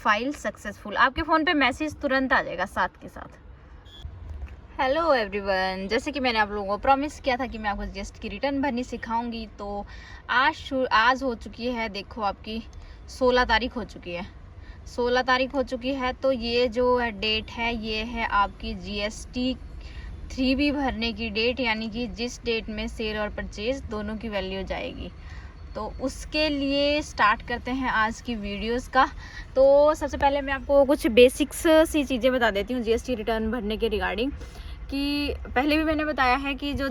File successful. आपके phone पे message तुरंत आ जाएगा साथ के साथ। हेलो एवरीवन, जैसे कि मैंने आप लोगों को प्रॉमिस किया था कि मैं आपको जीएसटी की रिटर्न भरनी सिखाऊंगी, तो आज हो चुकी है, देखो आपकी 16 तारीख हो चुकी है। 16 तारीख हो चुकी है, तो ये जो डेट है ये है आपकी जीएसटी 3B भरने की डेट, यानी कि जिस डेट में सेल और परचेज दोनों की वैल्यू जाएगी। तो उसके लिए स्टार्ट करते हैं आज की वीडियोस का। तो सबसे पहले मैं आपको कुछ बेसिक्स सी चीज़ें बता देती हूँ जीएसटी रिटर्न भरने के रिगार्डिंग, कि पहले भी मैंने बताया है कि जो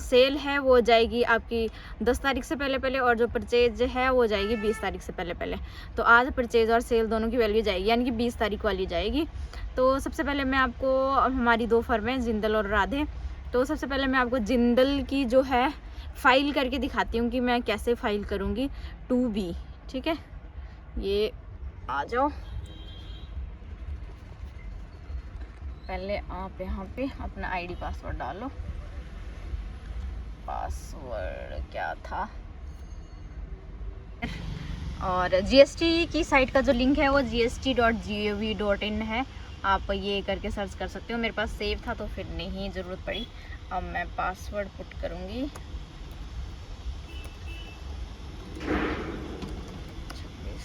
सेल है वो जाएगी आपकी 10 तारीख से पहले पहले, और जो परचेज है वो जाएगी 20 तारीख से पहले पहले। तो आज परचेज और सेल दोनों की वैल्यू जाएगी, यानी कि 20 तारीख वाली जाएगी। तो सबसे पहले मैं आपको, हमारी 2 फर्म है, जिंदल और राधे, तो सबसे पहले मैं आपको जिंदल की जो है फाइल करके दिखाती हूँ कि मैं कैसे फाइल करूँगी 2B। ठीक है, ये आ जाओ। पहले आप यहाँ पे अपना आईडी पासवर्ड डालो। पासवर्ड क्या था, और जीएसटी की साइट का जो लिंक है वो gst.gov.in है। आप ये करके सर्च कर सकते हो। मेरे पास सेव था तो फिर नहीं ज़रूरत पड़ी। अब मैं पासवर्ड पुट करूँगी 26,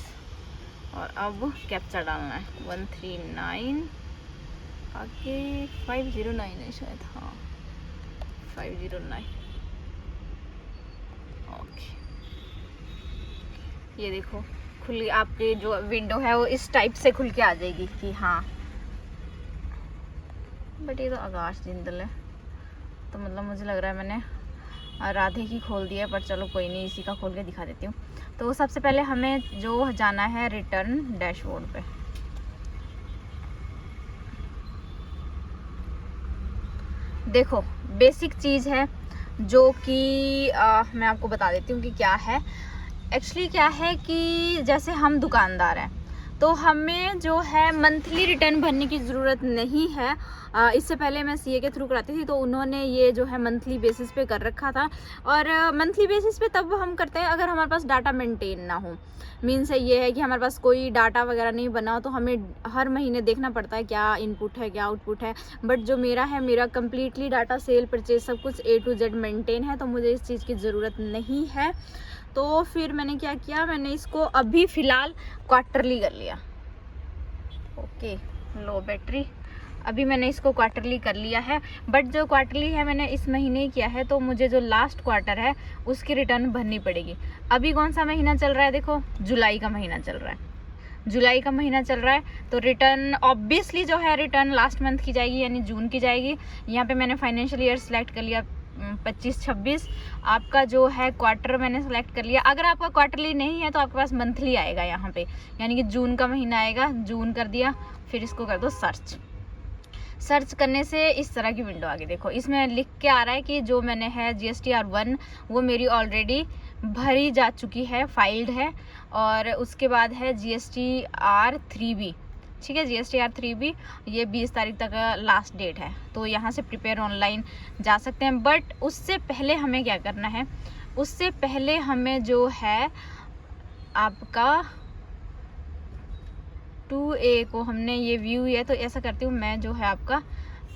और अब कैप्चा डालना है 139 आगे 509 है शायद, हाँ 509। ओके, ये देखो खुली आपकी जो विंडो है वो इस टाइप से खुल के आ जाएगी कि हाँ, बट ये तो आकाश जिंदल है, तो मतलब मुझे लग रहा है मैंने राधे की खोल दिया, पर चलो कोई नहीं, इसी का खोल के दिखा देती हूँ। तो सबसे पहले हमें जो जाना है रिटर्न डैशबोर्ड पे। देखो बेसिक चीज़ है जो कि मैं आपको बता देती हूँ कि क्या है। एक्चुअली क्या है कि जैसे हम दुकानदार हैं तो हमें जो है मंथली रिटर्न भरने की ज़रूरत नहीं है। इससे पहले मैं सीए के थ्रू कराती थी, तो उन्होंने ये जो है मंथली बेसिस पे कर रखा था। और मंथली बेसिस पे तब हम करते हैं अगर हमारे पास डाटा मेंटेन ना हो। मीन्स ये है कि हमारे पास कोई डाटा वगैरह नहीं बना हो, तो हमें हर महीने देखना पड़ता है क्या इनपुट है क्या आउटपुट है। बट जो मेरा है, मेरा कम्प्लीटली डाटा सेल परचेज सब कुछ A to Z मेंटेन है, तो मुझे इस चीज़ की ज़रूरत नहीं है। तो फिर मैंने क्या किया, मैंने इसको अभी फ़िलहाल क्वार्टरली कर लिया। ओके, लो बैटरी, अभी मैंने इसको क्वार्टरली कर लिया है। बट जो क्वार्टरली है मैंने इस महीने ही किया है, तो मुझे जो लास्ट क्वार्टर है उसकी रिटर्न भरनी पड़ेगी। अभी कौन सा महीना चल रहा है, देखो जुलाई का महीना चल रहा है। जुलाई का महीना चल रहा है, तो रिटर्न ऑब्वियसली जो है रिटर्न लास्ट मंथ की जाएगी, यानी जून की जाएगी। यहाँ पे मैंने फाइनेंशियल ईयर सेलेक्ट कर लिया 25-26। आपका जो है क्वार्टर मैंने सेलेक्ट कर लिया। अगर आपका क्वार्टरली नहीं है तो आपके पास मंथली आएगा यहाँ पे, यानी कि जून का महीना आएगा, जून कर दिया। फिर इसको कर दो सर्च। सर्च करने से इस तरह की विंडो आ गई। देखो इसमें लिख के आ रहा है कि जो मैंने है GSTR1 वो मेरी ऑलरेडी भरी जा चुकी है, फाइल्ड है। और उसके बाद है GSTR3B। ठीक है, GSTR3B ये 20 तारीख तक लास्ट डेट है, तो यहाँ से प्रिपेयर ऑनलाइन जा सकते हैं। बट उससे पहले हमें क्या करना है, उससे पहले हमें जो है आपका 2A को हमने ये व्यू है, तो ऐसा करती हूँ मैं, जो है आपका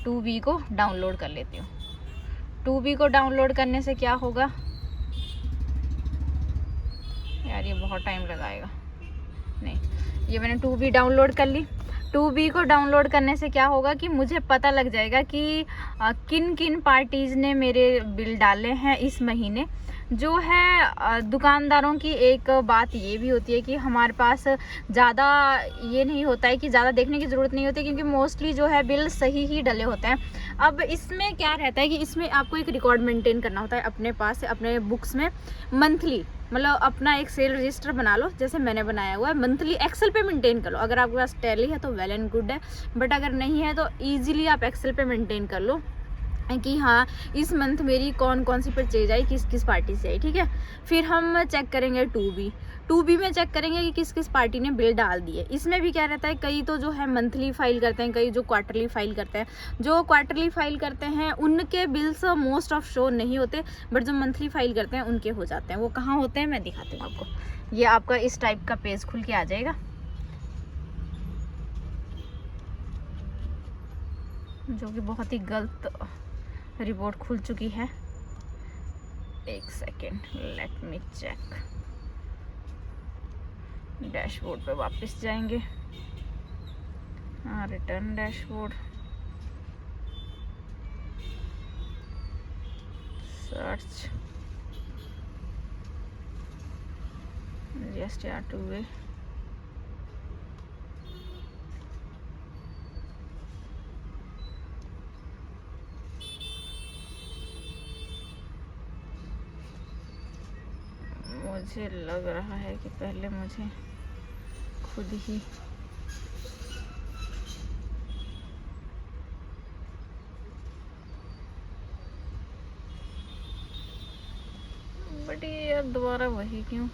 2B को डाउनलोड कर लेती हूँ। 2B को डाउनलोड करने से क्या होगा यार, ये बहुत टाइम लगाएगा। नहीं, ये मैंने 2B डाउनलोड कर ली। 2B को डाउनलोड करने से क्या होगा कि मुझे पता लग जाएगा कि किन किन पार्टीज़ ने मेरे बिल डाले हैं इस महीने। जो है दुकानदारों की एक बात ये भी होती है कि हमारे पास ज़्यादा ये नहीं होता है कि ज़्यादा देखने की ज़रूरत नहीं होती, क्योंकि मोस्टली जो है बिल सही ही डले होते हैं। अब इसमें क्या रहता है कि इसमें आपको एक रिकॉर्ड मेंटेन करना होता है अपने पास, अपने बुक्स में मंथली, मतलब अपना एक सेल रजिस्टर बना लो, जैसे मैंने बनाया हुआ है। मंथली एक्सेल पे मेंटेन कर लो। अगर आपके पास टैली है तो वेल एंड गुड है, बट अगर नहीं है तो ईजिली आप एक्सेल पे मेंटेन कर लो कि हाँ इस मंथ मेरी कौन कौन सी परचेज आई, किस किस पार्टी से आई। ठीक है, फिर हम चेक करेंगे 2B में चेक करेंगे कि किस किस पार्टी ने बिल डाल दिए। इसमें भी क्या रहता है, कई तो जो है मंथली फाइल करते हैं, कई जो क्वार्टरली फाइल करते हैं। जो क्वार्टरली फाइल करते हैं उनके बिल्स मोस्ट ऑफ शो नहीं होते, बट जो मंथली फाइल करते हैं उनके हो जाते हैं। वो कहाँ होते हैं मैं दिखाती हूँ आपको। ये आपका इस टाइप का पेज खुल के आ जाएगा। जो कि बहुत ही गलत रिपोर्ट खुल चुकी है। एक second, let me check. Dashboard पे वापस जाएंगे। Return dashboard, search GST R2A, मुझे लग रहा है कि पहले मुझे खुद ही बट ये यार दोबारा वही क्यों?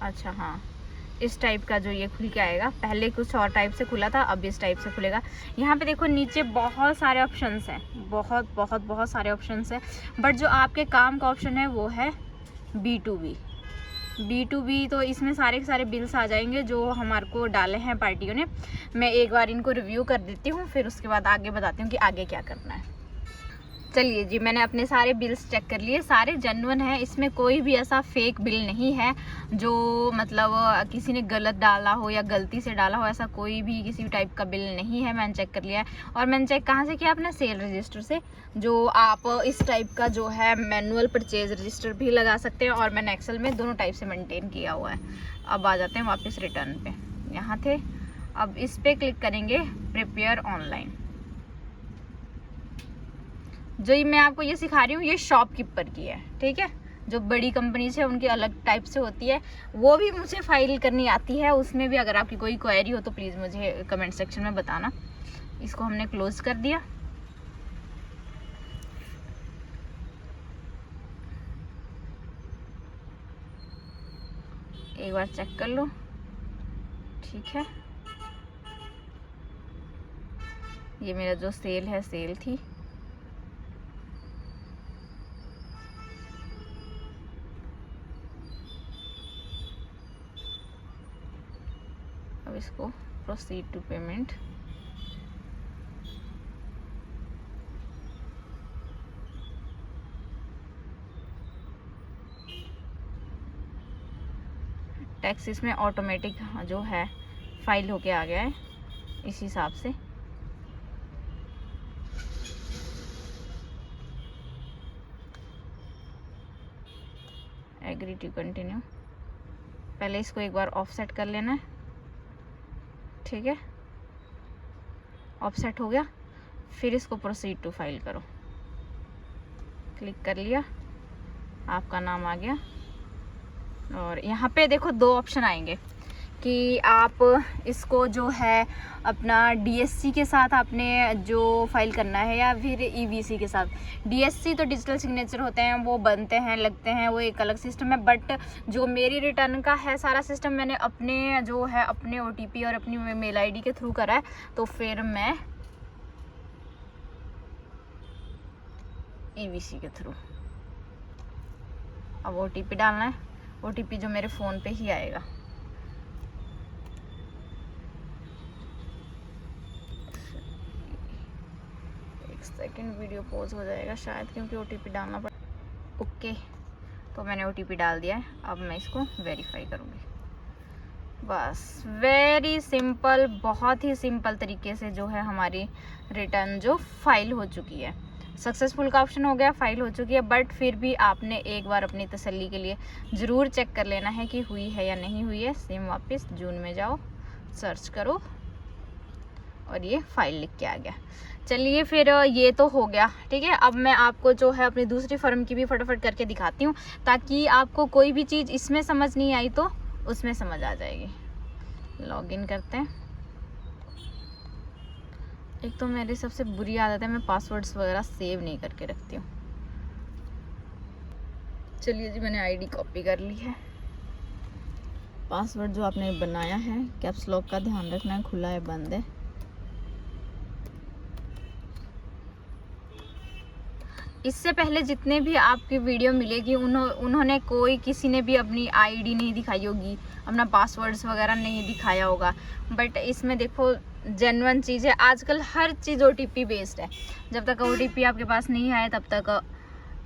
अच्छा हाँ, इस टाइप का जो ये खुल के आएगा। पहले कुछ और टाइप से खुला था, अब इस टाइप से खुलेगा। यहाँ पे देखो नीचे बहुत सारे ऑप्शंस हैं, बहुत बहुत बहुत सारे ऑप्शंस हैं। बट जो आपके काम का ऑप्शन है वो है B2B। B2B तो इसमें सारे के सारे बिल्स आ जाएंगे जो हमारे को डाले हैं पार्टियों ने। मैं एक बार इनको रिव्यू कर देती हूँ, फिर उसके बाद आगे बताती हूँ कि आगे क्या करना है। चलिए जी, मैंने अपने सारे बिल्स चेक कर लिए, सारे जेन्युइन हैं। इसमें कोई भी ऐसा फेक बिल नहीं है जो मतलब किसी ने गलत डाला हो या गलती से डाला हो, ऐसा कोई भी किसी भी टाइप का बिल नहीं है। मैंने चेक कर लिया है। और मैंने चेक कहाँ से किया? अपने सेल रजिस्टर से, जो आप इस टाइप का जो है मैनुअल परचेज रजिस्टर भी लगा सकते हैं, और मैंने एक्सेल में दोनों टाइप से मेंटेन किया हुआ है। अब आ जाते हैं वापस रिटर्न पे। यहाँ थे, अब इस पर क्लिक करेंगे प्रिपेयर ऑनलाइन। जो मैं आपको ये सिखा रही हूँ ये शॉपकीपर की है, ठीक है। जो बड़ी कंपनी है उनकी अलग टाइप से होती है, वो भी मुझे फाइल करनी आती है। उसमें भी अगर आपकी कोई क्वेरी हो तो प्लीज़ मुझे कमेंट सेक्शन में बताना। इसको हमने क्लोज कर दिया। एक बार चेक कर लो, ठीक है। ये मेरा जो सेल है, सेल थी। अब इसको प्रोसीड टू पेमेंट। टैक्स इसमें ऑटोमेटिक जो है फाइल होके आ गया है इस हिसाब से। Agree to continue. पहले इसको एक बार ऑफसेट कर लेना है, ठीक है। ऑफसेट हो गया, फिर इसको प्रोसीड टू फाइल करो। क्लिक कर लिया, आपका नाम आ गया। और यहाँ पे देखो दो ऑप्शन आएंगे कि आप इसको जो है अपना DSC के साथ आपने जो फाइल करना है या फिर EVC के साथ। DSC तो डिजिटल सिग्नेचर होते हैं, वो बनते हैं, लगते हैं, वो एक अलग सिस्टम है। बट जो मेरी रिटर्न का है सारा सिस्टम मैंने अपने जो है अपने OTP और अपनी मेल ID के थ्रू करा है, तो फिर मैं EVC के थ्रू। अब OTP डालना है, OTP जो मेरे फ़ोन पे ही आएगा। सेकंड वीडियो पॉज हो जाएगा शायद, क्योंकि OTP डालना पड़ा। ओके, तो मैंने OTP डाल दिया है। अब मैं इसको वेरीफाई करूँगी। बस वेरी सिंपल, बहुत ही सिंपल तरीके से जो है हमारी रिटर्न जो फाइल हो चुकी है। सक्सेसफुल का ऑप्शन हो गया, फाइल हो चुकी है। बट फिर भी आपने एक बार अपनी तसल्ली के लिए ज़रूर चेक कर लेना है कि हुई है या नहीं हुई है। सेम वापस जून में जाओ, सर्च करो, और ये फाइल लिख के आ गया। चलिए फिर ये तो हो गया, ठीक है। अब मैं आपको जो है अपनी दूसरी फर्म की भी फटाफट करके दिखाती हूँ, ताकि आपको कोई भी चीज़ इसमें समझ नहीं आई तो उसमें समझ आ जाएगी। लॉगिन करते हैं। एक तो मेरी सबसे बुरी आदत है, मैं पासवर्ड्स वगैरह सेव नहीं करके रखती हूँ। चलिए जी, मैंने ID कॉपी कर ली है। पासवर्ड जो आपने बनाया है, कैप्स लॉक का ध्यान रखना है, खुला है बंद है। इससे पहले जितने भी आपकी वीडियो मिलेगी उन्होंने किसी ने भी अपनी आईडी नहीं दिखाई होगी, अपना पासवर्ड्स वगैरह नहीं दिखाया होगा। बट इसमें देखो जेन्युइन चीज़ है। आजकल हर चीज़ OTP बेस्ड है। जब तक OTP आपके पास नहीं आए तब तक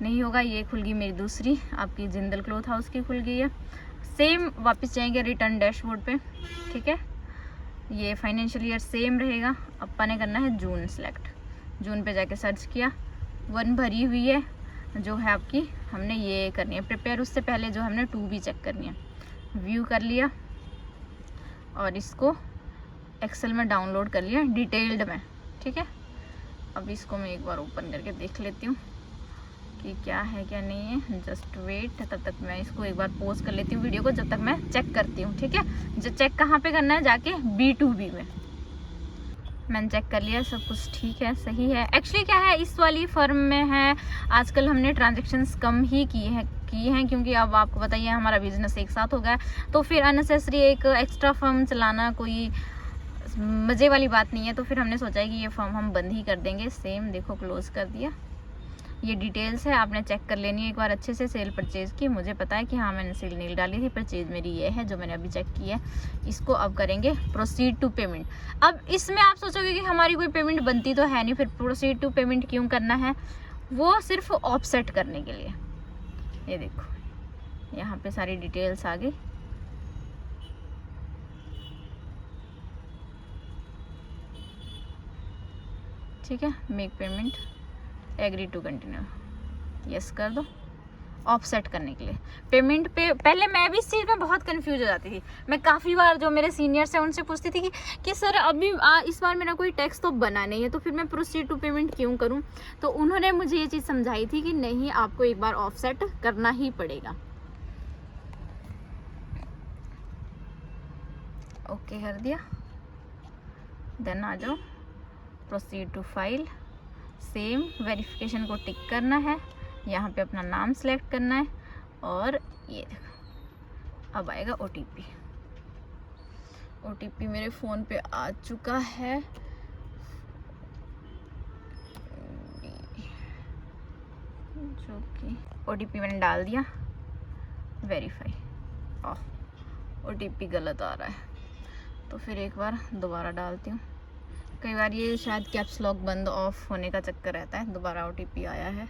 नहीं होगा। ये खुल गई मेरी दूसरी, आपकी जिंदल क्लॉथ हाउस की खुल गई है। सेम वापस जाएंगे रिटर्न डैशबोर्ड पे, ठीक है। ये फाइनेंशियल ईयर सेम रहेगा। अपन ने करना है जून सेलेक्ट। जून पे जाके सर्च किया, 1 भरी हुई है जो है आपकी, हमने ये करनी है प्रिपेयर। उससे पहले जो हमने 2 भी चेक करनी है। व्यू कर लिया और इसको एक्सेल में डाउनलोड कर लिया डिटेल्ड में, ठीक है। अब इसको मैं एक बार ओपन करके देख लेती हूँ कि क्या है क्या नहीं है। जस्ट वेट, तब तक मैं इसको एक बार पॉज कर लेती हूँ वीडियो को, जब तक मैं चेक करती हूँ, ठीक है। जो चेक कहाँ पे करना है, जाके B2B में। मैंने चेक कर लिया, सब कुछ ठीक है, सही है। एक्चुअली क्या है, इस वाली फर्म में है आजकल हमने ट्रांजेक्शन्स कम ही की हैं क्योंकि अब आपको बताइए हमारा बिजनेस एक साथ हो गया, तो फिर अननेसेसरी एक एक्स्ट्रा फर्म चलाना कोई मज़े वाली बात नहीं है। तो फिर हमने सोचा है कि ये फर्म हम बंद ही कर देंगे। सेम देखो क्लोज कर दिया। ये डिटेल्स है, आपने चेक कर लेनी है एक बार अच्छे से। सेल परचेज़ की मुझे पता है कि हाँ मैंने सेल नहीं डाली थी, परचेज़ मेरी ये है जो मैंने अभी चेक की है। इसको अब करेंगे प्रोसीड टू पेमेंट। अब इसमें आप सोचोगे कि हमारी कोई पेमेंट बनती तो है नहीं, फिर प्रोसीड टू पेमेंट क्यों करना है? वो सिर्फ ऑफसेट करने के लिए। ये देखो यहाँ पे सारी डिटेल्स आ गई। ठीक है, make payment, agree to continue, yes कर दो। ऑफसेट करने के लिए पेमेंट पे पहले मैं भी इस चीज़ में बहुत कंफ्यूज हो जाती थी। मैं काफ़ी बार जो मेरे सीनियर्स हैं उनसे पूछती थी कि सर अभी इस बार मेरा कोई टैक्स तो बना नहीं है, तो फिर मैं प्रोसीड टू पेमेंट क्यों करूं? तो उन्होंने मुझे ये चीज़ समझाई थी कि नहीं, आपको एक बार ऑफसेट करना ही पड़ेगा। ओके कर दिया, देन आ जाओ proceed to file. Same verification को टिक करना है, यहाँ पे अपना नाम सेलेक्ट करना है और ये देखो अब आएगा OTP। OTP मेरे फ़ोन पे आ चुका है। जो कि OTP मैंने डाल दिया, वेरीफाई। OTP गलत आ रहा है, तो फिर एक बार दोबारा डालती हूँ। कई बार ये शायद कैप्स लॉक बंद ऑफ होने का चक्कर रहता है। दोबारा OTP आया है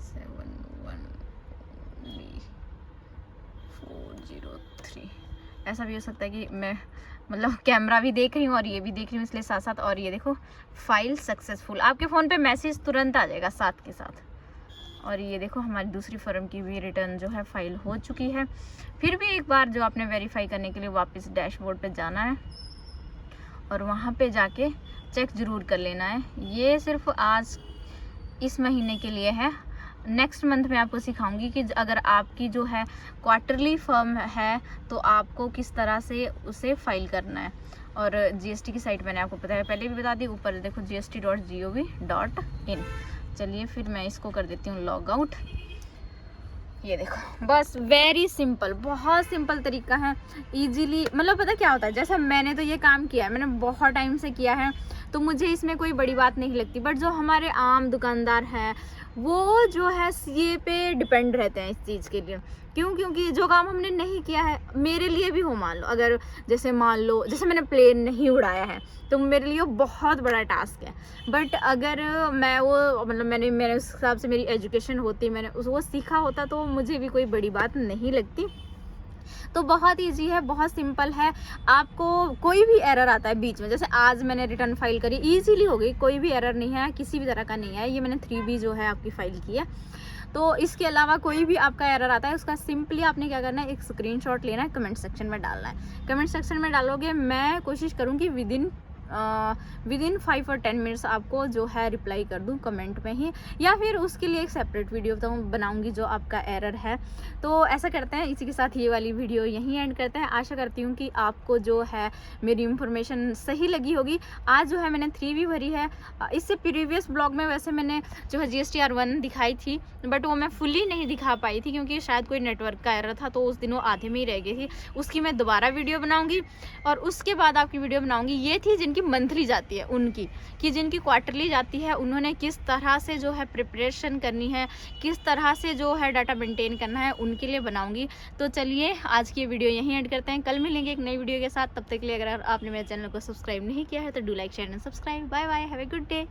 71B403। ऐसा भी हो सकता है कि मैं मतलब कैमरा भी देख रही हूँ और ये भी देख रही हूँ, इसलिए साथ साथ। और ये देखो फाइल सक्सेसफुल, आपके फ़ोन पे मैसेज तुरंत आ जाएगा साथ के साथ। और ये देखो हमारी दूसरी फर्म की भी रिटर्न जो है फाइल हो चुकी है। फिर भी एक बार जो आपने वेरीफाई करने के लिए वापस डैशबोर्ड पे जाना है और वहाँ पे जाके चेक ज़रूर कर लेना है। ये सिर्फ आज इस महीने के लिए है। नेक्स्ट मंथ में आपको सिखाऊंगी कि अगर आपकी जो है क्वार्टरली फर्म है तो आपको किस तरह से उसे फाइल करना है। और GST की साइट मैंने आपको बताया, पहले भी बता दी। ऊपर देखो gst.gov.in। चलिए फिर मैं इसको कर देती हूँ लॉग आउट। ये देखो बस वेरी सिंपल, बहुत सिंपल तरीका है। इजीली मतलब पता क्या होता है, जैसे मैंने तो ये काम किया है, मैंने बहुत टाइम से किया है, तो मुझे इसमें कोई बड़ी बात नहीं लगती। बट जो हमारे आम दुकानदार हैं वो जो है CA पे डिपेंड रहते हैं इस चीज़ के लिए। क्यों? क्योंकि जो काम हमने नहीं किया है, मेरे लिए भी हो, मान लो अगर जैसे मान लो जैसे मैंने प्लेन नहीं उड़ाया है तो मेरे लिए वो बहुत बड़ा टास्क है। बट अगर मैं वो मतलब मैंने मेरे उस हिसाब से मेरी एजुकेशन होती, मैंने वो सीखा होता, तो मुझे भी कोई बड़ी बात नहीं लगती। तो बहुत इजी है, बहुत सिंपल है। आपको कोई भी एरर आता है बीच में, जैसे आज मैंने रिटर्न फाइल करी, इजीली हो गई, कोई भी एरर नहीं है, किसी भी तरह का नहीं है। ये मैंने 3B जो है आपकी फाइल की है। तो इसके अलावा कोई भी आपका एरर आता है, उसका सिंपली आपने क्या करना है, एक स्क्रीनशॉट लेना है, कमेंट सेक्शन में डालना है। कमेंट सेक्शन में डालोगे, मैं कोशिश करूँगी विद इन 5 और 10 मिनट्स आपको जो है रिप्लाई कर दूं कमेंट में ही, या फिर उसके लिए एक सेपरेट वीडियो तो बनाऊंगी जो आपका एरर है। तो ऐसा करते हैं, इसी के साथ ये वाली वीडियो यहीं एंड करते हैं। आशा करती हूँ कि आपको जो है मेरी इंफॉर्मेशन सही लगी होगी। आज जो है मैंने 3B भरी है। इससे प्रीवियस ब्लॉग में वैसे मैंने जो है GSTR 1 दिखाई थी, बट वो मैं फुली नहीं दिखा पाई थी क्योंकि शायद कोई नेटवर्क का एरर था, तो उस दिन वो आधे में ही रह गई थी। उसकी मैं दोबारा वीडियो बनाऊँगी और उसके बाद आपकी वीडियो बनाऊँगी। ये थी जिनकी जिनकी मंथली जाती है उनकी, कि जिनकी क्वार्टरली जाती है उन्होंने किस तरह से जो है प्रिपरेशन करनी है, किस तरह से जो है डाटा मेंटेन करना है, उनके लिए बनाऊंगी। तो चलिए आज की वीडियो यहीं एंड करते हैं, कल मिलेंगे एक नई वीडियो के साथ। तब तक के लिए अगर आपने मेरे चैनल को सब्सक्राइब नहीं किया है तो do like share and subscribe. Bye bye, have a good day.